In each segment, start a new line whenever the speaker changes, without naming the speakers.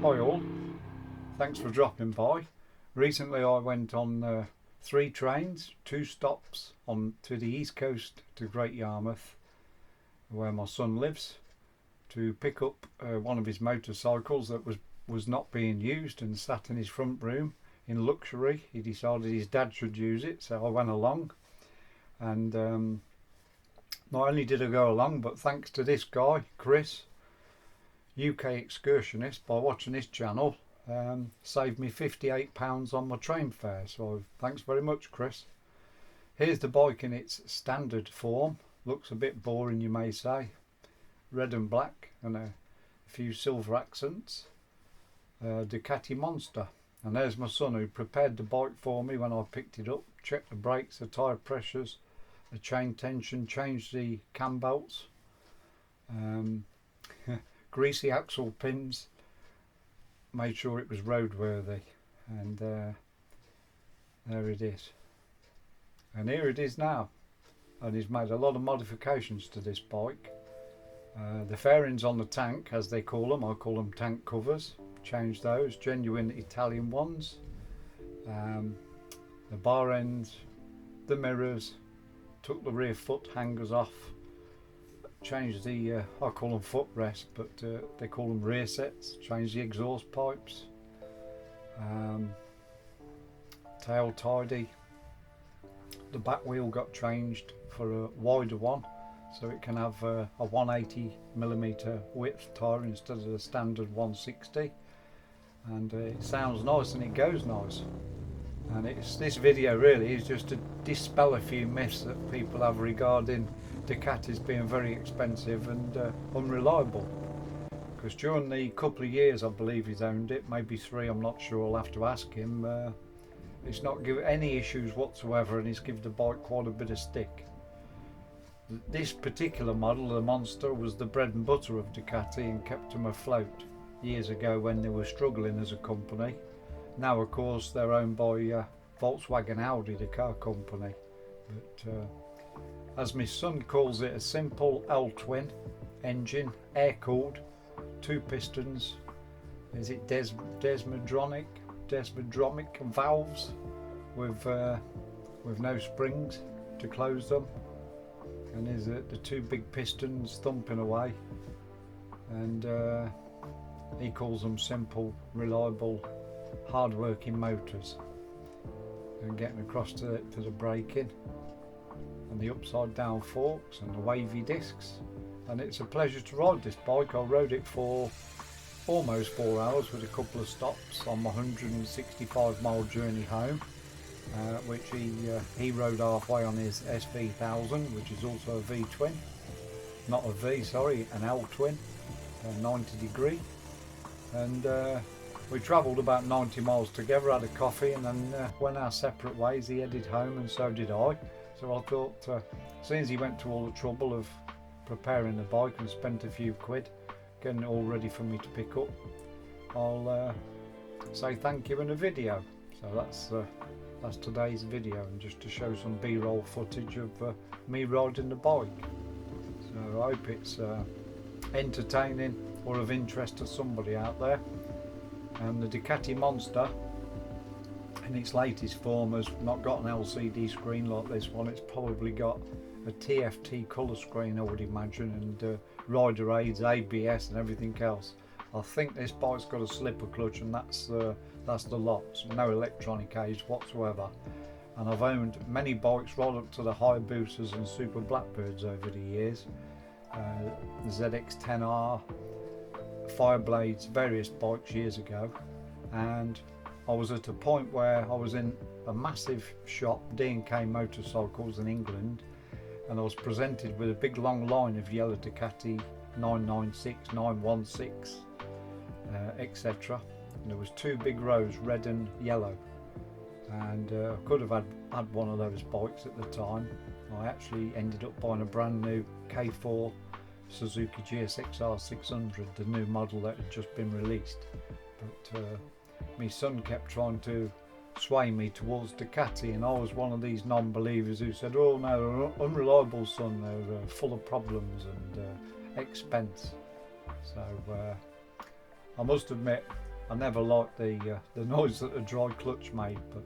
Hi all, thanks for dropping by. Recently I went on 3 trains, 2 stops on to the east coast to Great Yarmouth, where my son lives, to pick up one of his motorcycles that was not being used and sat in his front room in luxury. He decided his dad should use it, so I went along, and not only did I go along, but thanks to this guy, Chris, UK excursionist, by watching this channel, saved me £58 on my train fare, so thanks very much, Chris. Here's the bike in its standard form. Looks a bit boring, you may say. Red and black and a few silver accents. Ducati Monster. And there's my son, who prepared the bike for me when I picked it up. Checked the brakes, the tyre pressures, the chain tension, changed the cam belts, greasy axle pins, made sure it was roadworthy, and there it is. And here it is now, and he's made a lot of modifications to this bike. The fairings on the tank, as they call them, I call them tank covers, changed those, genuine Italian ones. The bar ends, the mirrors, took the rear foot hangers off, changed the, I call them footrest, but they call them rear sets, changed the exhaust pipes, tail tidy. The back wheel got changed for a wider one, so it can have a 180mm width tyre instead of the standard 160, and it sounds nice and it goes nice. And this video really is just to dispel a few myths that people have regarding Ducatis being very expensive and unreliable. Because during the couple of years I believe he's owned it, maybe 3, I'm not sure, I'll have to ask him, it's not given any issues whatsoever, and he's given the bike quite a bit of stick. This particular model, the Monster, was the bread and butter of Ducati and kept them afloat years ago when they were struggling as a company. Now of course they're owned by Volkswagen Audi, the car company, but as my son calls it, a simple L-twin engine, air-cooled, 2 pistons. Is it desmodromic valves with no springs to close them, and there's the 2 big pistons thumping away, and he calls them simple, reliable, hard-working motors, and getting across to the braking and the upside down forks and the wavy discs. And it's a pleasure to ride this bike. I rode it for almost 4 hours with a couple of stops on my 165-mile journey home, which he rode halfway on his SV1000, which is also a V-twin, not a V, sorry, an L-twin, 90 degree, and we travelled about 90 miles together, had a coffee, and then went our separate ways. He headed home and so did I. So I thought, as soon as he went to all the trouble of preparing the bike and spent a few quid getting it all ready for me to pick up, I'll say thank you in a video. So that's today's video, and just to show some B-roll footage of me riding the bike. So I hope it's entertaining or of interest to somebody out there. And the Ducati Monster in its latest form has not got an LCD screen like this one. It's probably got a TFT colour screen, I would imagine, and rider aids, ABS and everything else. I think this bike's got a slipper clutch, and that's the lot. So no electronic aids whatsoever. And I've owned many bikes right up to the Hayabusas and Super Blackbirds over the years, the ZX-10R, Fireblades, various bikes years ago, and I was at a point where I was in a massive shop, D&K Motorcycles in England, and I was presented with a big long line of yellow Ducati 996, 916, etc. And there was 2 big rows, red and yellow, and I could have had one of those bikes at the time. I actually ended up buying a brand new K4 Suzuki GSX-R 600, the new model that had just been released, but my son kept trying to sway me towards Ducati, and I was one of these non-believers who said, oh no, they're unreliable, son, they're full of problems and expense. So I must admit, I never liked the noise that a dry clutch made, but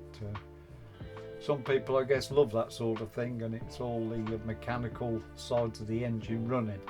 some people I guess love that sort of thing, and it's all the mechanical sides of the engine running.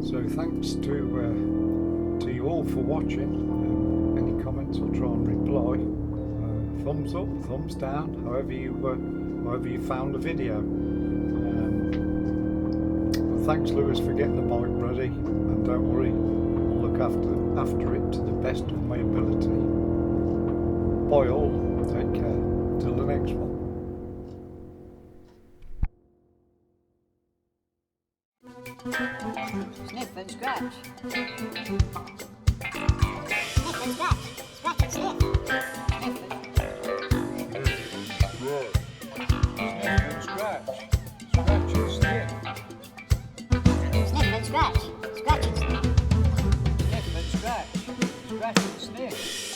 So thanks to you all for watching. Any comments I'll try and reply. Thumbs up, thumbs down, however you found the video. Well, thanks Lewis for getting the bike ready, and don't worry, I'll look after it to the best of my ability. Bye all, take care, till the next one.
Sniff and scratch. Sniff and scratch. Scratch and sniff. Sniff and scratch. Scratch and sniff. Sniff and scratch. Scratch and sniff. Sniff and scratch. Scratch and sniff.